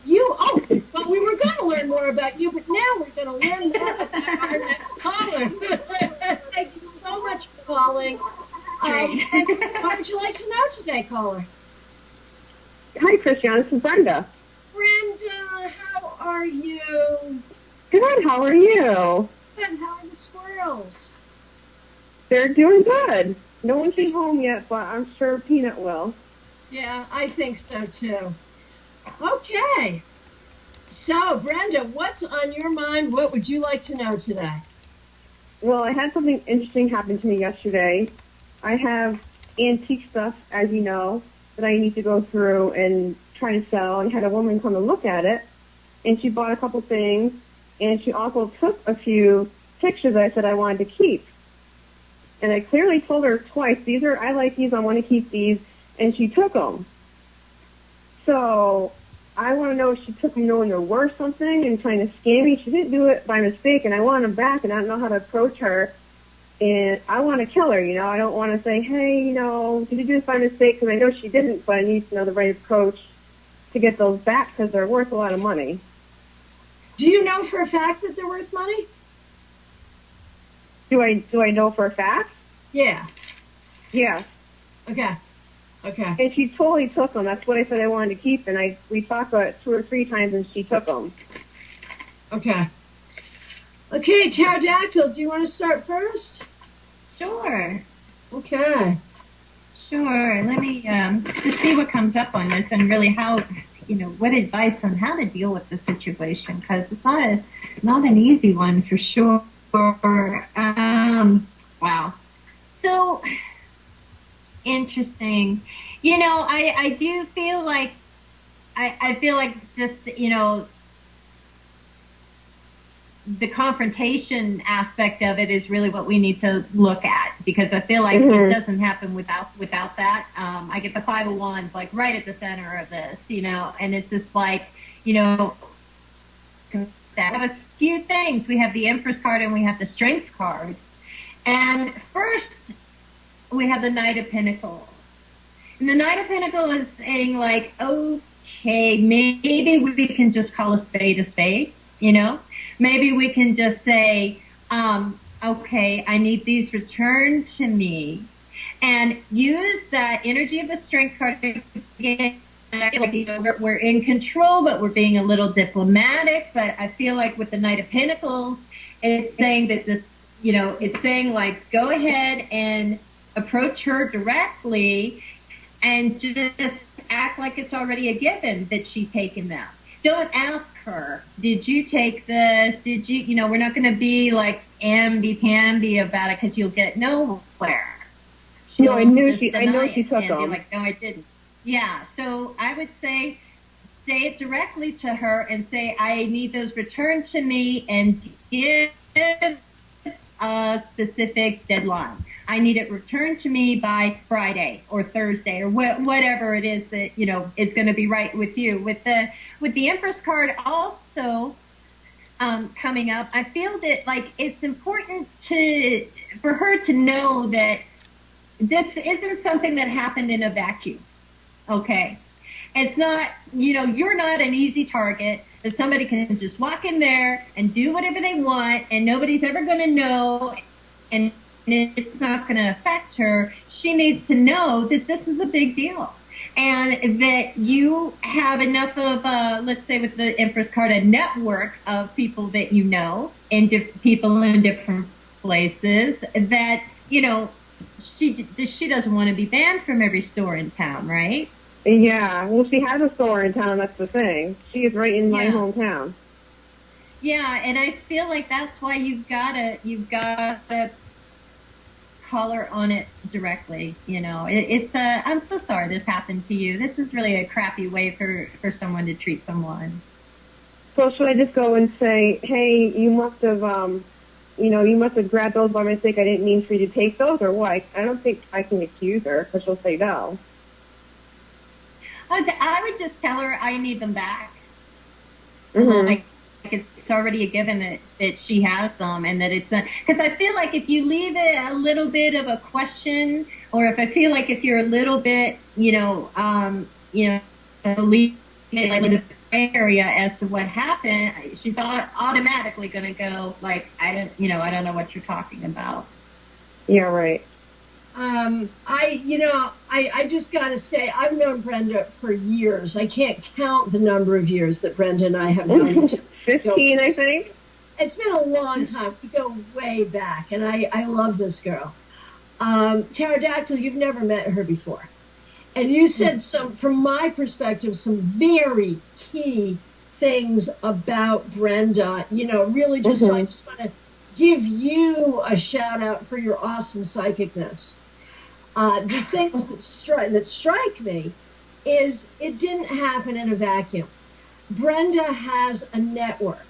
Speaker 1: we were going to learn more about you, but now we're going to learn more about our next caller. Thank you so much for calling. And what would you like to know today, caller?
Speaker 5: Hi, Christiana. This is Brenda.
Speaker 1: Brenda, how are you?
Speaker 5: Good. How are you?
Speaker 1: Good. How are the squirrels?
Speaker 5: They're doing good. No one came home yet, but I'm sure Peanut will.
Speaker 1: Yeah, I think so too. Okay. So, Brenda, what's on your mind? What would you like to know today?
Speaker 5: Well, I had something interesting happen to me yesterday. I have antique stuff, as you know, that I need to go through and try to sell. And I had a woman come and look at it, and she bought a couple things, and she also took a few pictures that I said I wanted to keep. And I clearly told her twice, I like these, I want to keep these, and she took them. So I want to know if she took them knowing they're worth something and trying to scam me. She didn't do it by mistake, and I want them back, and I don't know how to approach her. And I want to kill her, I don't want to say, hey, did you do this by mistake? Because I know she didn't, but I need to know the right approach to get those back because they're worth a lot of money.
Speaker 1: Do you know for a fact that they're worth money?
Speaker 5: Do I know for a fact?
Speaker 1: Yeah.
Speaker 5: Yeah.
Speaker 1: Okay.
Speaker 5: And she totally took them. That's what I said I wanted to keep, and we talked about it 2 or 3 times, and she took them.
Speaker 1: Okay. Okay, Dactyl, do you want to start first?
Speaker 2: Sure.
Speaker 1: Okay.
Speaker 2: Sure. Let me just see what comes up on this and really how, what advice on how to deal with the situation, because it's not an easy one for sure. Wow. So interesting. I do feel like I feel like just, the confrontation aspect of it is really what we need to look at, because I feel like it doesn't happen without that. I get the 5 of Wands like right at the center of this, and it's just like, that have a few things. We have the Empress card and we have the Strength card. And first, we have the Knight of Pentacles. And the Knight of Pentacles is saying like, okay, maybe we can just call a spade, Maybe we can just say, okay, I need these returned to me. And use that energy of the Strength card again. We're in control, but we're being a little diplomatic. But I feel like with the Knight of Pentacles, it's saying that this, it's saying like, go ahead and approach her directly and just act like it's already a given that she's taken them. Don't ask her, did you take this? Did you, we're not going to be like amby-pamby about it because you'll get nowhere.
Speaker 5: No, I know she took them.
Speaker 2: Be like, no, I didn't. Yeah, so I would say it directly to her and say, I need those returned to me, and give a specific deadline. I need it returned to me by Friday or Thursday or whatever it is that, it's going to be right with you. With the Empress card also coming up, I feel that like it's important for her to know that this isn't something that happened in a vacuum. Okay. It's not, you're not an easy target that somebody can just walk in there and do whatever they want and nobody's ever going to know and it's not going to affect her. She needs to know that this is a big deal and that you have enough of, let's say with the Empress card, a network of people that and people in different places that, she doesn't want to be banned from every store in town, right?
Speaker 5: Yeah, well, she has a store in town, that's the thing. She is right in my hometown.
Speaker 2: Yeah, and I feel like that's why you've gotta call her on it directly, I'm so sorry this happened to you. This is really a crappy way for someone to treat someone.
Speaker 5: So should I just go and say, hey, you must have grabbed those by mistake. I didn't mean for you to take those, or what? I don't think I can accuse her, because she'll say no.
Speaker 2: I would just tell her I need them back.
Speaker 5: Mm-hmm.
Speaker 2: It's already a given that she has them, and that it's because I feel like if you leave it a little bit of a question, or if I feel like if you're a little bit, leave it like in the area as to what happened, she's automatically going to go like, I don't know what you're talking about.
Speaker 5: Yeah, right.
Speaker 1: I I just got to say, I've known Brenda for years. I can't count the number of years that Brenda and I have known each other.
Speaker 5: 15, I think.
Speaker 1: It's been a long time. We go way back, and I love this girl. Pterodactyl, you've never met her before. And you said from my perspective, some very key things about Brenda. Really just, I just want to give you a shout out for your awesome psychicness. The things that strike me is it didn't happen in a vacuum. Brenda has a network.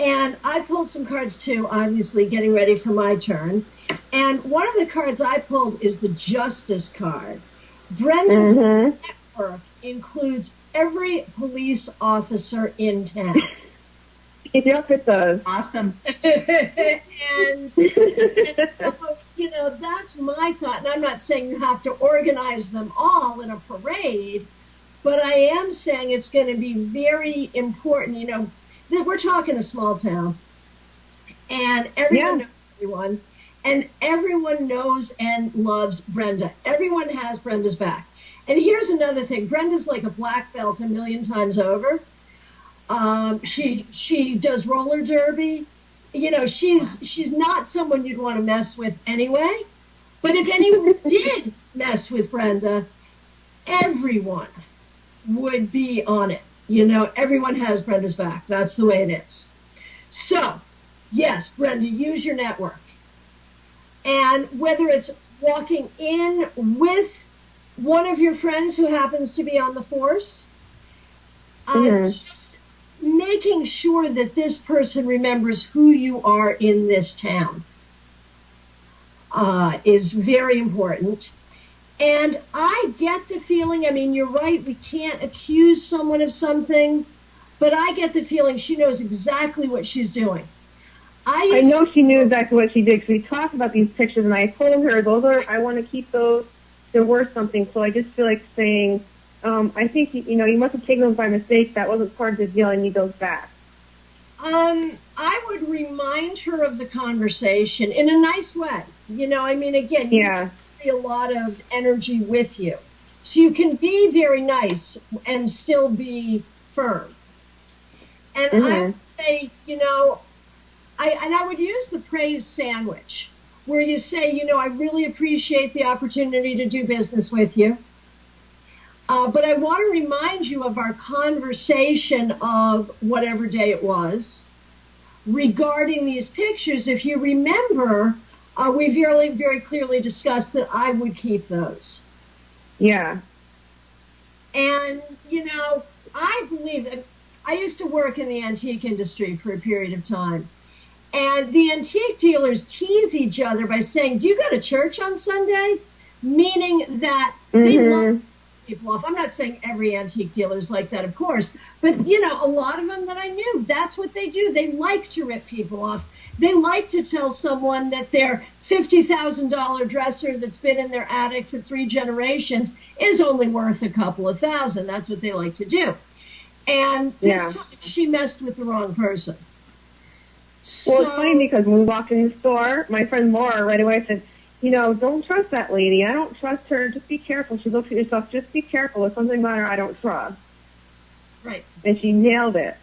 Speaker 1: And I pulled some cards too, obviously, getting ready for my turn. And one of the cards I pulled is the Justice card. Brenda's network includes every police officer in town.
Speaker 5: Yep, it does.
Speaker 2: Awesome.
Speaker 1: and so, that's my thought. And I'm not saying you have to organize them all in a parade, but I am saying it's going to be very important. That we're talking a small town, and everyone knows everyone, and everyone knows and loves Brenda. Everyone has Brenda's back. And here's another thing. Brenda's like a black belt a million times over. She does roller derby. She's not someone you'd want to mess with anyway. But if anyone did mess with Brenda, everyone would be on it. Everyone has Brenda's back. That's the way it is. So, yes, Brenda, use your network. And whether it's walking in with one of your friends who happens to be on the force, just making sure that this person remembers who you are in this town is very important. And I get the feeling, you're right, we can't accuse someone of something, but I get the feeling she knows exactly what she's doing. I
Speaker 5: know she knew exactly what she did, because we talked about these pictures, and I told her, I want to keep those, they're worth something, so I just feel like saying, I think, you must have taken them by mistake, that wasn't part of the deal, I need those back.
Speaker 1: I would remind her of the conversation in a nice way. Again, you a lot of energy with you. So you can be very nice and still be firm. And I would say, I would use the praise sandwich, where you say, I really appreciate the opportunity to do business with you. But I want to remind you of our conversation of whatever day it was regarding these pictures. If you remember, we very clearly discussed that I would keep those.
Speaker 5: Yeah.
Speaker 1: And, I believe that I used to work in the antique industry for a period of time. And the antique dealers tease each other by saying, do you go to church on Sunday? Meaning that they love people off. I'm not saying every antique dealer is like that, of course. But, a lot of them that I knew, that's what they do. They like to rip people off. They like to tell someone that their $50,000 dresser that's been in their attic for 3 generations is only worth a couple of thousand. That's what they like to do. And this time she messed with the wrong person.
Speaker 5: Well, it's funny because when we walked in the store, my friend Laura right away said, don't trust that lady. I don't trust her. Just be careful. She looks at yourself. Just be careful. There's something about her I don't trust.
Speaker 1: Right.
Speaker 5: And she nailed it.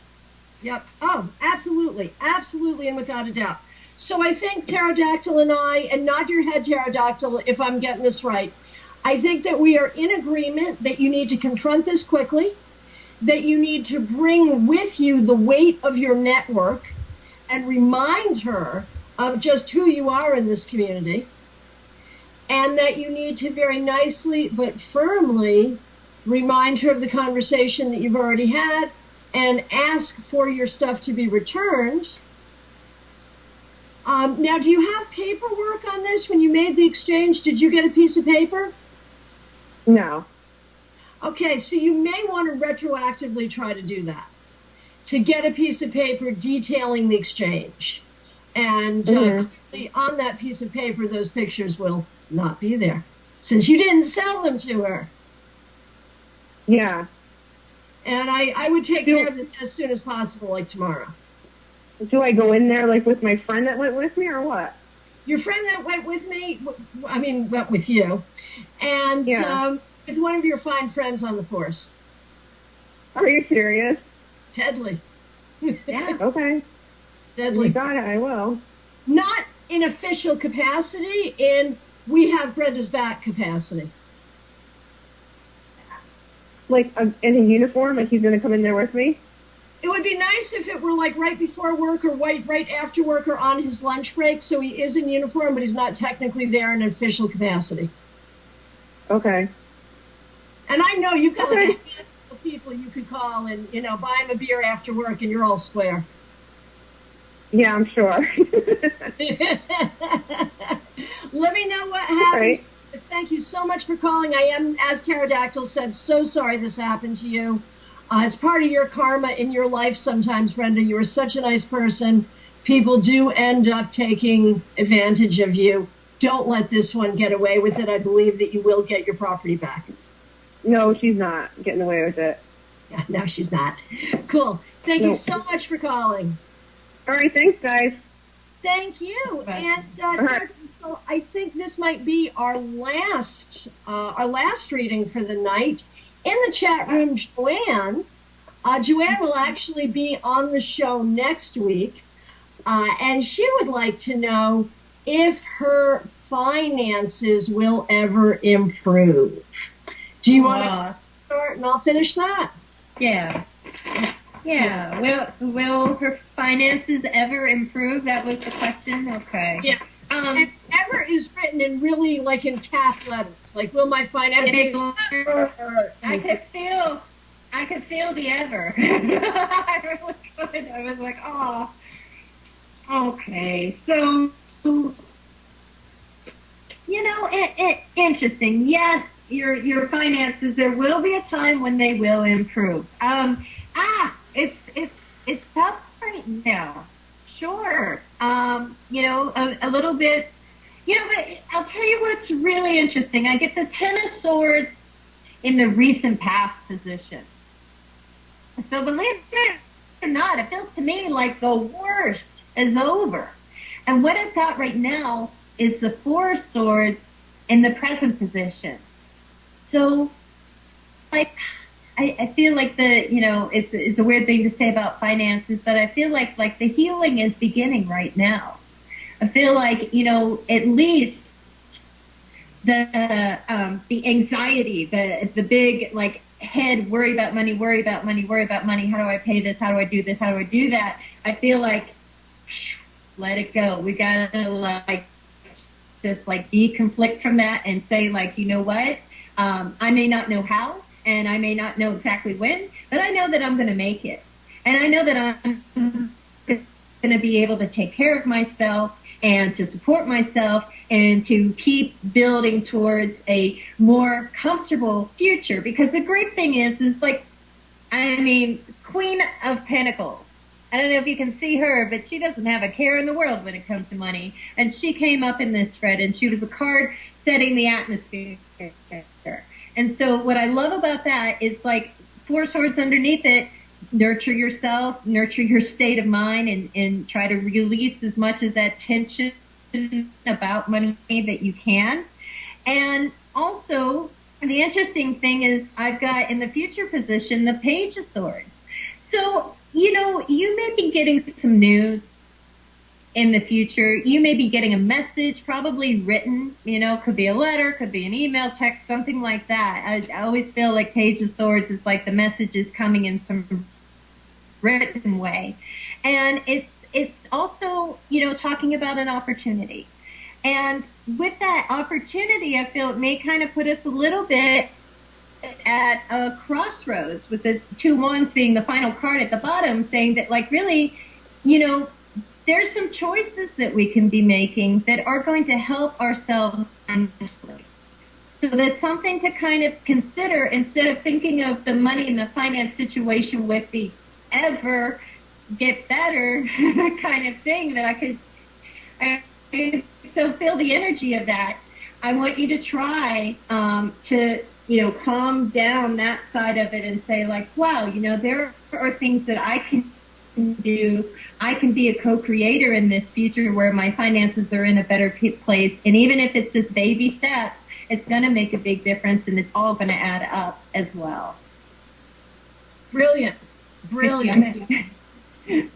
Speaker 1: Yep. Oh, absolutely. Absolutely, and without a doubt. So I think Pterodactyl and I, and nod your head, Pterodactyl, if I'm getting this right, I think that we are in agreement that you need to confront this quickly, that you need to bring with you the weight of your network and remind her of just who you are in this community, and that you need to very nicely but firmly remind her of the conversation that you've already had and ask for your stuff to be returned. Now, do you have paperwork on this? When you made the exchange, did you get a piece of paper?
Speaker 5: No.
Speaker 1: Okay, so you may want to retroactively try to do that, to get a piece of paper detailing the exchange. And clearly on that piece of paper, those pictures will not be there, since you didn't sell them to her.
Speaker 5: Yeah.
Speaker 1: And I would take care of this as soon as possible, like tomorrow.
Speaker 5: Do I go in there like with my friend that went with me or what?
Speaker 1: your friend that went with me, went with you, and with one of your fine friends on the force.
Speaker 5: Are you serious?
Speaker 1: Deadly.
Speaker 2: Yeah.
Speaker 5: Okay.
Speaker 1: Deadly.
Speaker 5: You got it, I will.
Speaker 1: Not in official capacity, in we have Brenda's back capacity.
Speaker 5: Like in a uniform, like he's going to come in there with me?
Speaker 1: It would be nice if it were like right before work or right after work or on his lunch break, so he is in uniform, but he's not technically there in an official capacity.
Speaker 5: Okay.
Speaker 1: And I know you've got like a handful of people you could call and, buy him a beer after work and you're all square.
Speaker 5: Yeah, I'm sure.
Speaker 1: Let me know what happens.
Speaker 5: Right.
Speaker 1: Thank you so much for calling. I am, as Dactyl said, so sorry this happened to you. It's part of your karma in your life sometimes, Brenda. You are such a nice person. People do end up taking advantage of you. Don't let this one get away with it. I believe that you will get your property back.
Speaker 5: No, she's not getting away with it.
Speaker 1: Yeah, no, she's not. Cool. Thank you so much for calling.
Speaker 5: All right, thanks, guys.
Speaker 1: Thank you. And so I think this might be our last reading for the night. In the chat room, Joanne will actually be on the show next week, and she would like to know if her finances will ever improve. Do you want to start, and I'll finish that?
Speaker 2: Yeah. Will her finances ever improve? That was the question. Okay.
Speaker 1: Yes. And ever is written in really like in cap letters. Like, will my finances ever?
Speaker 2: I could feel the ever. I really could. I was like, oh, okay. So, interesting. Yes, your finances. There will be a time when they will improve. It's tough right now. Sure. A little bit, but I'll tell you what's really interesting. I get the Ten of Swords in the recent past position. So believe it or not, it feels to me like the worst is over. And what I've got right now is the Four of Swords in the present position. So, I feel like it's a weird thing to say about finances, but I feel like the healing is beginning right now. I feel like, at least the anxiety, the big, head worry about money, how do I pay this, how do I do this, how do I do that? I feel like, let it go. We gotta, just, deconflict from that and say, you know what? I may not know how, and I may not know exactly when, but I know that I'm going to make it. And I know that I'm going to be able to take care of myself and to support myself and to keep building towards a more comfortable future. Because the great thing is Queen of Pentacles. I don't know if you can see her, but she doesn't have a care in the world when it comes to money. And she came up in this thread, and she was a card setting the atmosphere. And so what I love about that is Four Swords underneath it, nurture yourself, nurture your state of mind, and try to release as much of that tension about money that you can. And also, the interesting thing is I've got in the future position the Page of Swords. So, you may be getting some news in the future. You may be getting a message, probably written, could be a letter, could be an email, text, something like that. I always feel like Page of Swords is like the message is coming in some written way. And it's also, talking about an opportunity. And with that opportunity, I feel it may kind of put us a little bit at a crossroads, with the two wands being the final card at the bottom, saying that really, there's some choices that we can be making that are going to help ourselves financially. So that's something to kind of consider instead of thinking of the money and the finance situation with the ever get better kind of thing that I so feel the energy of that. I want you to try to, calm down that side of it and say wow, there are things that I can can do, I can be a co-creator in this future where my finances are in a better place. And even if it's just baby steps, it's going to make a big difference, and it's all going to add up as well.
Speaker 1: Brilliant. Brilliant.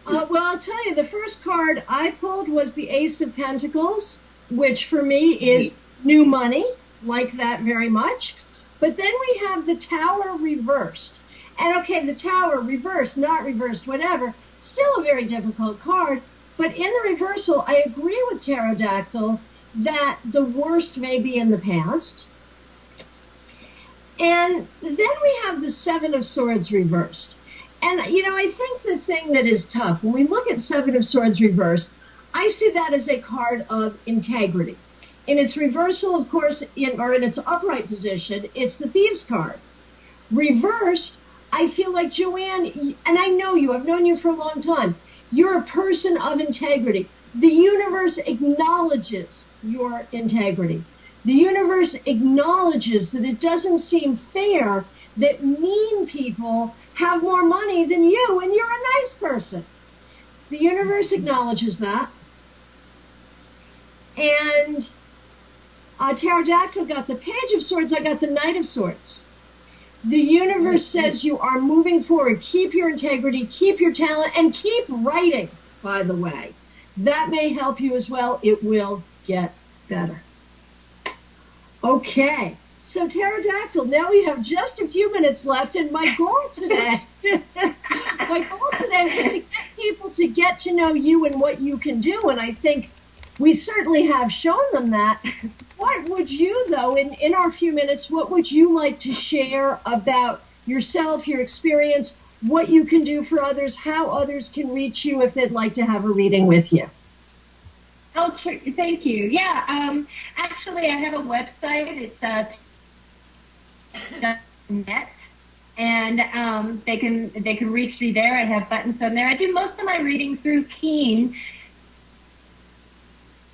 Speaker 1: Well, I'll tell you, the first card I pulled was the Ace of Pentacles, which for me is new money, like that very much. But then we have the Tower reversed. And okay, the Tower reversed, not reversed, whatever, still a very difficult card. But in the reversal, I agree with Pterodactyl that the worst may be in the past. And then we have the Seven of Swords reversed. And, you know, I think the thing that is tough, when we look at Seven of Swords reversed, I see that as a card of integrity. In its reversal, of course, or in its upright position, it's the Thieves card. Reversed, I feel like Joanne, and I know you, I've known you for a long time, you're a person of integrity. The universe acknowledges your integrity. The universe acknowledges that it doesn't seem fair that mean people have more money than you, and you're a nice person. The universe acknowledges that. And Pterodactyl got the Page of Swords, I got the Knight of Swords. The universe says you are moving forward. Keep your integrity, keep your talent, and keep writing, by the way. That may help you as well. It will get better. Okay, so Pterodactyl, now we have just a few minutes left, and my goal today, was to get people to get to know you and what you can do, and I think we certainly have shown them that. What would you, though, in our few minutes, what would you like to share about yourself, your experience, what you can do for others, how others can reach you if they'd like to have a reading with you?
Speaker 2: Oh, thank you. Yeah, actually, I have a website. It's .net, and they can reach me there. I have buttons on there. I do most of my reading through Keen.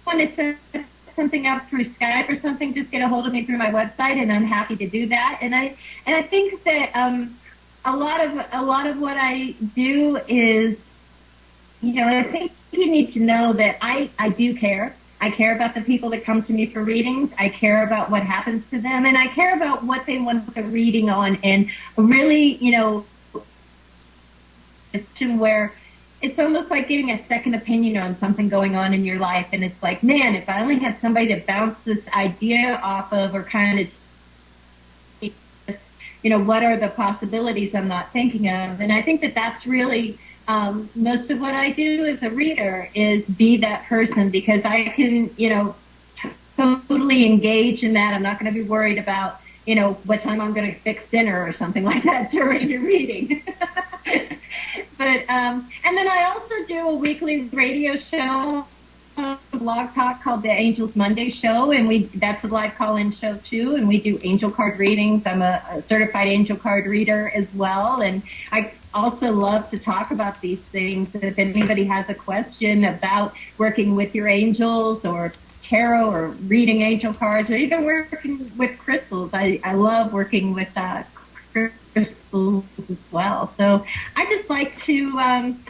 Speaker 2: When it's something up through Skype or something, just get a hold of me through my website, and I'm happy to do that. And I think that a lot of what I do is, you know, I think you need to know that I do care. I care about the people that come to me for readings. I care about what happens to them, and I care about what they want the reading on. And really, you know, it's where it's almost like getting a second opinion on something going on in your life. And it's like, man, if I only had somebody to bounce this idea off of, or kind of, you know, what are the possibilities I'm not thinking of? And I think that that's really most of what I do as a reader is be that person, because I can, you know, totally engage in that. I'm not going to be worried about, you know, what time I'm going to fix dinner or something like that during your reading. But and then I also do a weekly radio show, blog talk called the Angels Monday Show, and that's a live call-in show too, and we do angel card readings. I'm a certified angel card reader as well, and I also love to talk about these things. If anybody has a question about working with your angels or tarot or reading angel cards or even working with crystals, I love working with crystals as well. So I just like to,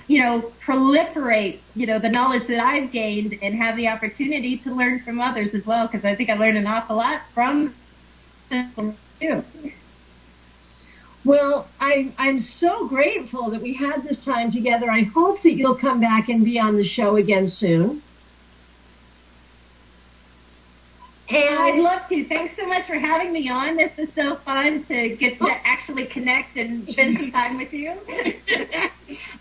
Speaker 2: you know, proliferate, you know, the knowledge that I've gained and have the opportunity to learn from others as well, because I think I learned an awful lot from you.
Speaker 1: Well, I'm so grateful that we had this time together. I hope that you'll come back and be on the show again soon. And
Speaker 2: I'd love to. Thanks so much for having me on. This is so fun to get to actually connect and spend some time with you.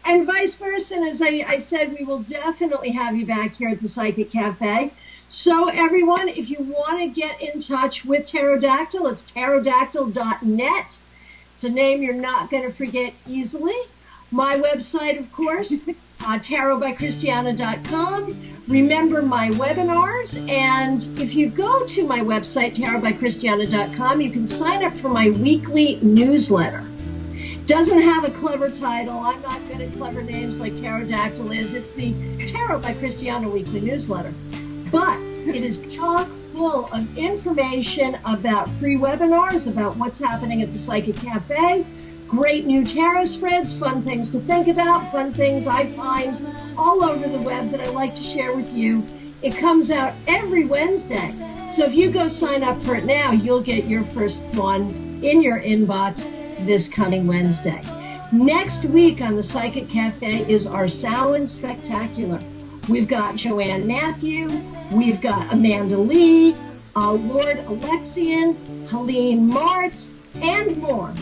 Speaker 1: And vice versa. And as I said, we will definitely have you back here at the Psychic Cafe. So everyone, if you want to get in touch with Pterodactyl, it's pterodactyl.net. It's a name you're not going to forget easily. My website, of course, tarotbychristiana.com. Remember my webinars, and if you go to my website, tarotbychristiana.com, you can sign up for my weekly newsletter. Doesn't have a clever title. I'm not good at clever names like Pterodactyl is. It's the Tarot by Christiana weekly newsletter. But it is chock full of information about free webinars, about what's happening at the Psychic Cafe, great new tarot spreads, fun things to think about, fun things I find all over the web that I like to share with you. It comes out every Wednesday. So if you go sign up for it now, you'll get your first one in your inbox this coming Wednesday. Next week on the Psychic Cafe is our Samhain Spectacular. We've got Joanne Matthew, we've got Amanda Lee, Lord Alexian, Helene Martz, and more.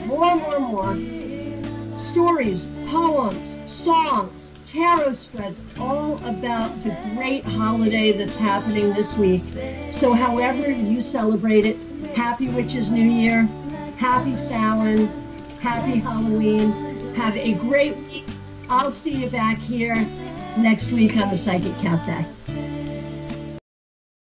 Speaker 1: Stories, poems, songs, tarot spreads, all about the great holiday that's happening this week. So however you celebrate it, happy Witches New Year, happy Samhain, happy Halloween, have a great week. I'll see you back here next week on the Psychic Cafe.